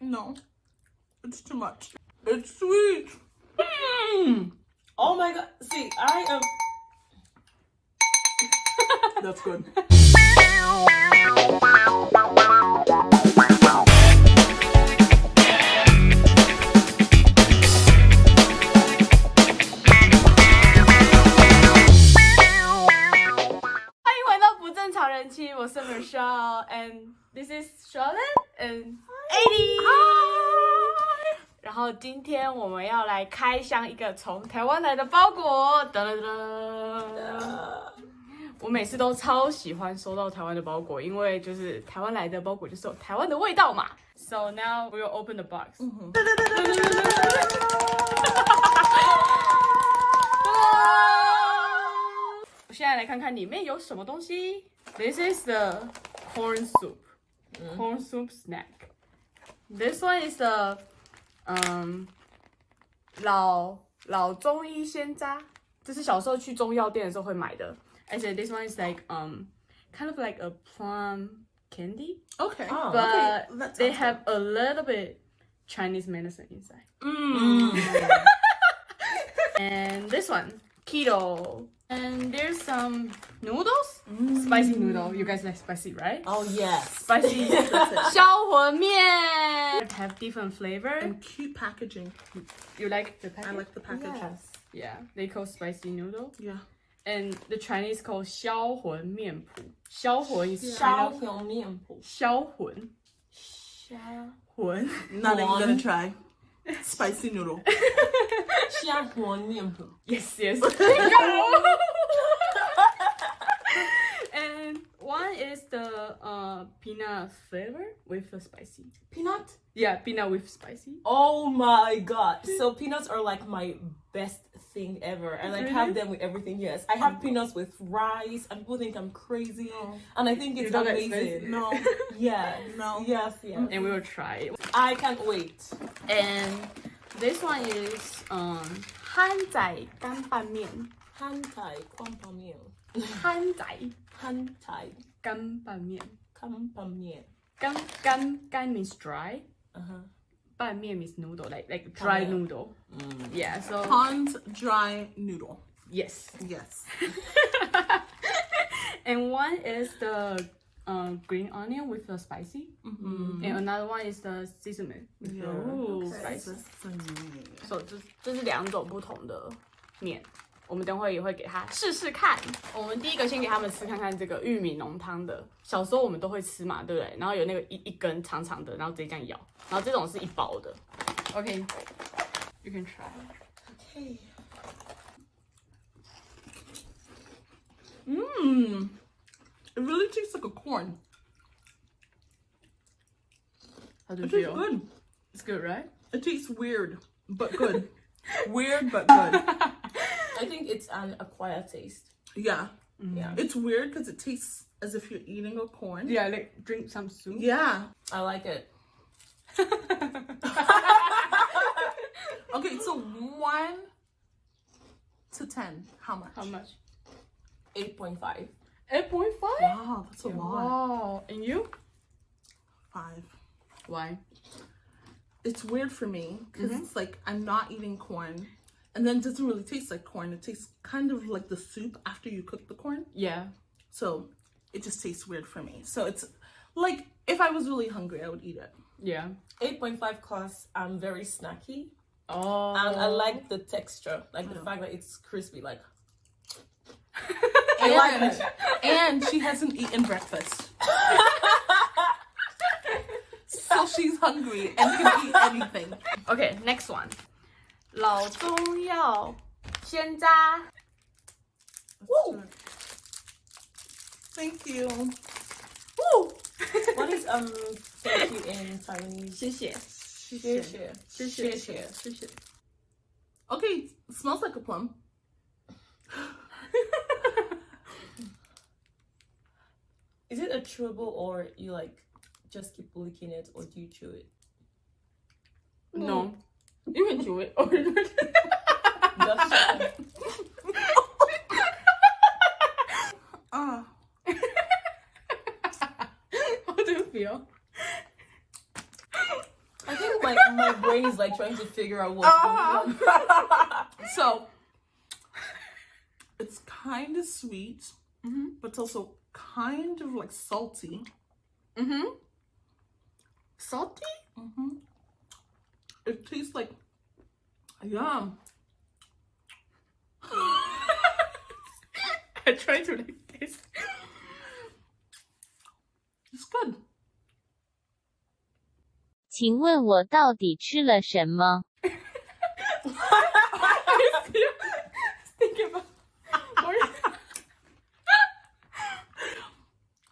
No, it's too much. It's sweet. Oh my god. See, I am. That's good. 我是 Michelle and this is Charlotte and Adi。然后今天我们要来开箱一个从台湾来的包裹。哒哒哒！我每次都超喜欢收到台湾的包裹，因为就是台湾来的包裹就是有台湾的味道嘛。So now we will open the box。我现在来看看里面有什么东西。This is the corn soup, corn soup snack. This one is the 老中医鲜渣，这是小时候去中药店的时候会买的。I said this one is like kind of like a plum candy. Okay. But okay. they have a little bit Chinese medicine inside. And this one, keto. And there's some noodles, spicy noodle. You guys like spicy, right? Oh yes. Spicy 销魂面 have different flavor. And cute packaging. You like the package? I like the packaging. Yes. Yeah, they call spicy noodle. Yeah. And the Chinese call 销魂面谱. 销魂 is 烧红面谱。销魂. 虾魂 Not even gonna try. Spicy noodle. 虾魂面谱。Yes, yes. And one is the peanut flavor with the spicy. Peanut? Yeah, peanut with spicy. Oh my god. So peanuts are like my best thing ever. And I Really? have them with everything, yes. I have peanuts with rice and people think I'm crazy. And I think it's don't like amazing. spicy? No. Yeah. No. Yes, yes. And we will try it. I can't wait. And this one is 憨仔干拌面. 憨仔宽拌面。憨仔憨仔干拌面. 宽拌面。干 means dry. 拌面 means noodle, like dry noodle. Yeah, so Hans dry noodle. yes. Yes. And one is the green onion with the spicy. And another one is the sesame with the spicy. So 这是两种不同的面，我们等会也会给他试试看。我们第一个先给他们吃看看这个玉米浓汤的，小时候我们都会吃嘛，对不对？然后有那个一根长长的，然后直接这样咬，然后这种是一包的。Okay, you can try. Okay. It really tastes like a corn. How do you It tastes feel? good. It's good, right? It tastes weird, but good. Weird, but good. I think it's an acquired taste. Yeah. Yeah. It's weird because it tastes as if you're eating a corn. Yeah, like drink some soup. Yeah. I like it. Okay, so 1 to 10, how much? How much? 8.5. 8.5? Wow, that's a lot. Wow. And you? 5. Why? It's weird for me because it's like I'm not eating corn, and then it doesn't really taste like corn. It tastes kind of like the soup after you cook the corn. Yeah. So it just tastes weird for me. So it's like if I was really hungry, I would eat it. Yeah. 8.5 because I'm very snacky. Oh. And I like the texture. Like the fact that it's crispy. Like, I like and, it. and she hasn't eaten breakfast. So she's hungry and can eat anything. Okay, next one. 老中药鲜渣. Woo! Thank you. Woo! What is thank you in Taiwanese? 谢谢. 谢谢. 谢谢. Okay, it smells like a plum. Is it a chewable or you like just keep licking it or do you chew it? No. You can chew it. Just Ah. How do you feel? I like my brain is like trying to figure out what's going on. So it's kind of sweet, but it's also kind of like salty. Salty? It tastes like yum. I tried to like this. It's good. 请问我到底吃了什么？ Think about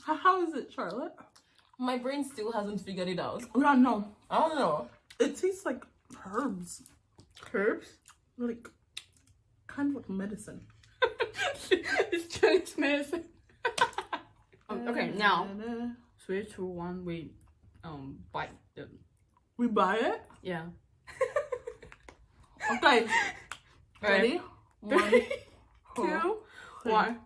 How is it, Charlotte? My brain still hasn't figured it out. Yeah, no. I don't know. It tastes like herbs. herbs. Like, kind of like medicine. It's Chinese medicine. Okay, now switch to one we bite the We buy it? yeah. Okay. Ready? One, 2, 1.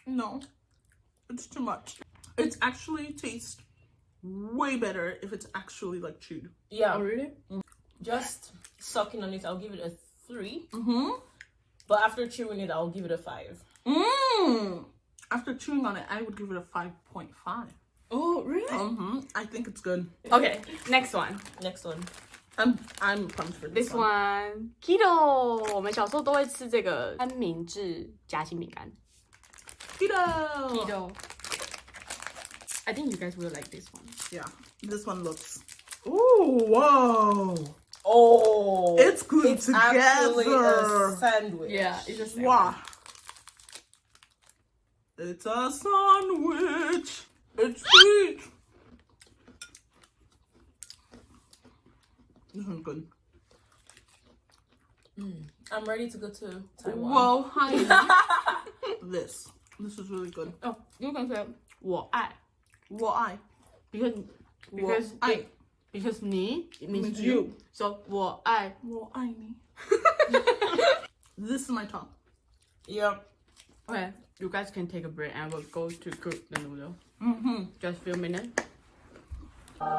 No, it's too much. It actually tastes way better if it's actually like chewed. Yeah. Oh really? Just sucking on it, I'll give it a 3. Mm-hmm. But after chewing it, I'll give it a 5. After chewing on it, I would give it a 5.5. Oh really? I think it's good. Okay, next one. Next one. I'm pumped for this This one, Keto. 我们小时候都会吃这个三明治夹心饼干。 Keto. Keto. I think you guys will like this one. Yeah, this one looks. Ooh, whoa! Oh, It's glued it's actually together. a sandwich. Yeah, it's a sandwich. Wow. It's a sandwich. It's sweet. This one's good. I'm ready to go to Taiwan. Whoa, honey. This is really good. Oh, you can say 我爱 Why? because I because 你 it means means you. you. So 我爱 Why me? This is my top. Yep. Okay, you guys can take a break and we'll go to cook the noodle. Just few minutes. 刚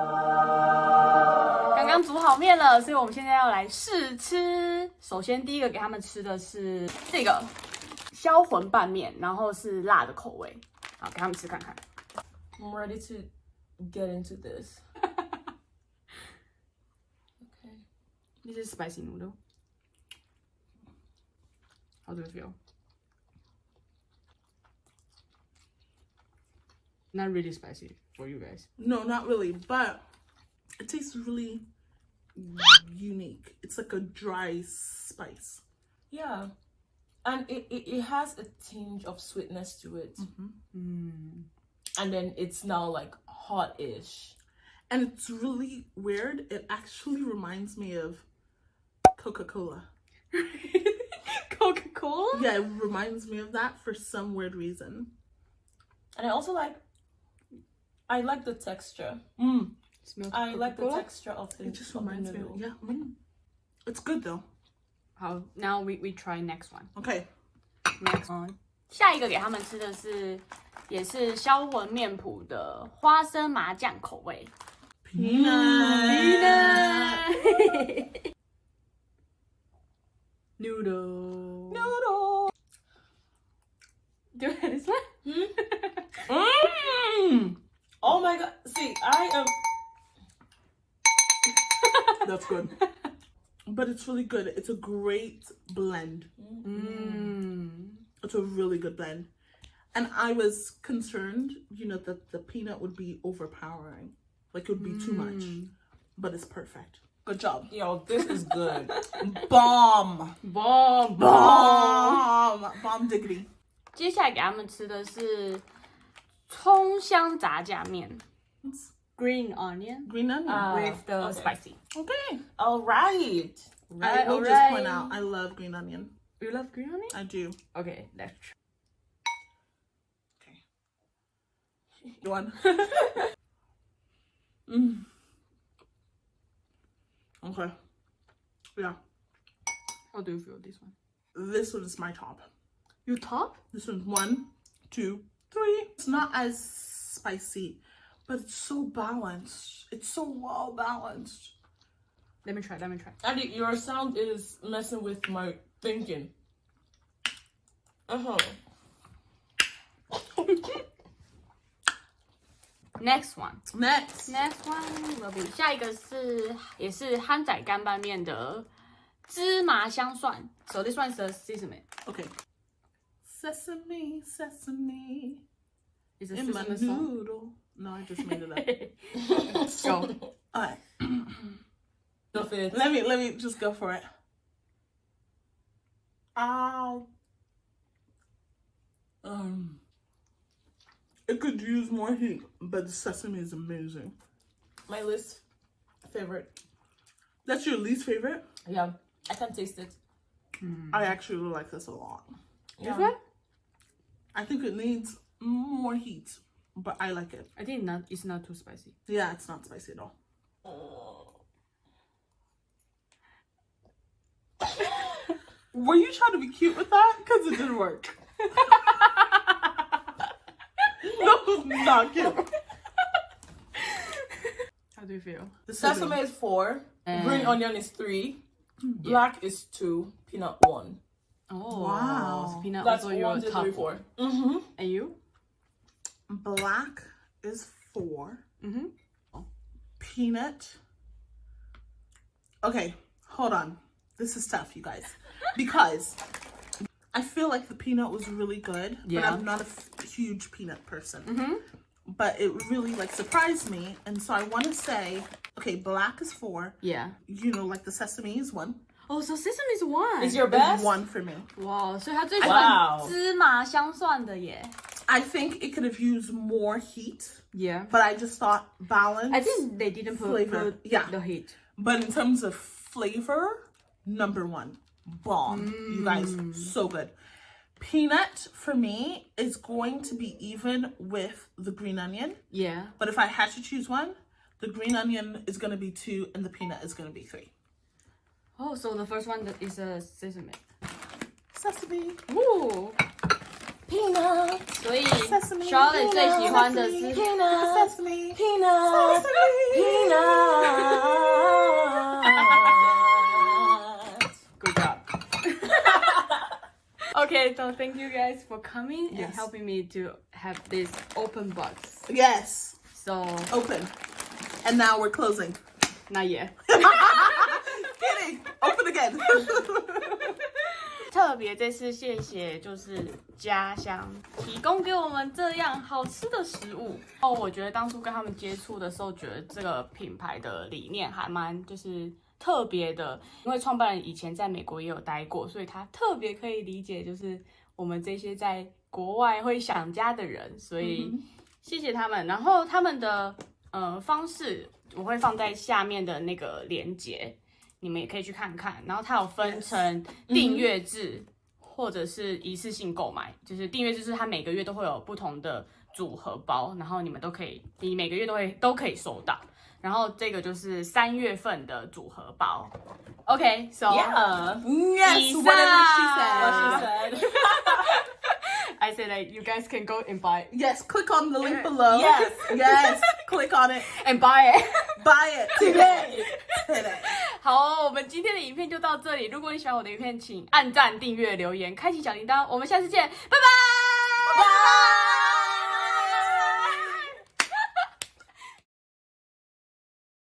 刚煮好面了，所以我们现在要来试吃。首先第一个给他们吃的是这个销魂拌面，然后是辣的口味，好，给他们吃看看。 I'm ready to get into this. Okay. This is spicy noodle. How do you feel? Not really spicy for you guys. No, not really, but it tastes really unique. It's like a dry spice. Yeah. And it has a tinge of sweetness to it. And then it's now like hot-ish. And it's really weird. It actually reminds me of Coca-Cola. Coca-Cola? Yeah, it reminds me of that for some weird reason. And I also like the texture. Smells I like the Coca-Cola? texture of the It just of the reminds me. noodle. Yeah, it's good though. 好 now we try next one. Okay. Next one. 下一个给他们吃的是，也是销魂面谱的花生麻酱口味。Peanut. Noodle. Noodle. Do you like this one? Oh my god. See, I am. That's good. But it's really good. It's a great blend. It's a really good blend. And I was concerned, that the peanut would be overpowering. Like it would be too much. But it's perfect. Good job. Yo, this is good. Bomb. Bomb. Bomb diggity. 接下来给他们吃的是葱香炸酱面 ，green onion Green onion. with the okay. spicy. Okay. All right. I will just alright. point out, I love green onion. You love green onion? I do. Okay, let's try. Go on. Okay. Yeah. How do you feel this one? This one is my top. You top? This one's 1, 2, 3. It's not as spicy, but it's so balanced. It's so well balanced. Let me try. Addy, your sound is messing with my thinking. Next one will be 下一个也是憨仔干拌面的芝麻香蒜。So this one is the sesame. Okay. Sesame, sesame. Is a In my sesame song? noodle. No, I just made it up. Go. Alright. Go for it. Let me just go for it. It could use more heat, but the sesame is amazing. My least favorite. That's your least favorite? Yeah, I can taste it. I actually like this a lot. Yeah. This one? I think it needs more heat, but I like it. I think it's not too spicy. Yeah, it's not spicy at all. Were you trying to be cute with that? Because it didn't work. That was not cute. How do you feel? The Sesame is 4, green onion is 3, black is 2, peanut 1. Oh, Wow. So peanut That's also your 1, 2, top 3, 4. one. Mm-hmm. And you? Black is 4. Mm-hmm. Peanut. Okay, hold on. This is tough, you guys. Because I feel like the peanut was really good, but Yeah. I'm not a huge peanut person. But it really like surprised me, and so I want to say, okay, black is 4. Yeah. You know, like the sesame is 1. Oh, so sesame is 1. Is your It's best? 1 for me. Wow, 所以它最喜欢 Wow. 芝麻香蒜的耶。 I think it could have used more heat, Yeah. but I just thought balance. I think they didn't put Flavor, yeah. the heat. But in terms of flavor, number 1. Bomb. You guys, so good. Peanut, for me, is going to be even with the green onion. Yeah. But if I had to choose one, the green onion is going to be 2 and the peanut is going to be 3. Oh, so the first one is a sesame. Sesame. Ooh. Peanut. 所以 Sesame, Charlotte 最喜欢的 sesame, 是 Peanut. Sesame. Peanut. Peanut. Good job. Okay, so thank you guys for coming and Yes. helping me to have this open box. Yes. So, Open. And now we're closing. not yet. Kidding. Open again. 特别这次谢谢就是家乡提供给我们这样好吃的食物哦。我觉得当初跟他们接触的时候，觉得这个品牌的理念还蛮就是特别的，因为创办人以前在美国也有待过，所以他特别可以理解就是我们这些在国外会想家的人，所以谢谢他们。然后他们的方式我会放在下面的那个连结。你们也可以去看看，然后它有分成订阅制或者是一次性购买，就是订阅制是它每个月都会有不同的组合包，然后你们都可以，你每个月都可以收到。然后这个就是3月份的组合包。Okay, so Yeah. Yes, whatever she said. What she said. I said that you guys can go and buy Yes, click on the link below. Yes. Yes, click on it. and buy it. Buy it today. Today. 好，我们今天的影片就到这里。如果你喜欢我的影片，请按赞、订阅、留言、开启小铃铛。我们下次见，拜拜。Bye.